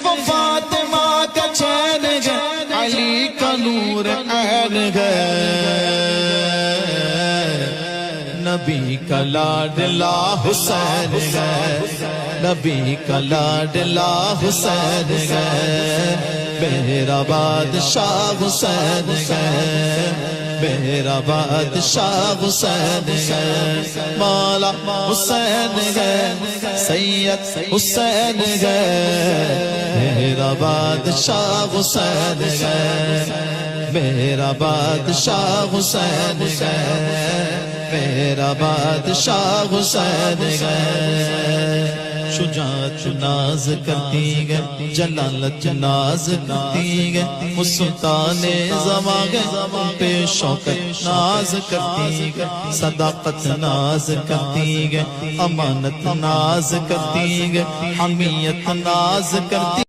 وہ فاطمہ کا چین ہے، علی کا نور عین ہے، نبی کا لاڈلا حسین ہے، نبی کا لاڈلا حسین ہے، میرا بادشاہ حسین ہے، میرا بادشاہ حسین ہے، مولا حسین ہے، سید حسین ہے، میرا بادشاہ حسین ہے، میرا بادشاہ حسین ہے، میرا بادشاہ حسین ہے، شجاعت ناز کرتی گئے، جلالت ناز کرتی گئے، سلطان زمان پہ شوکت ناز کرتی گئے، صداقت ناز کرتی گئے، امانت ناز کرتی گئے، حمیت ناز کرتی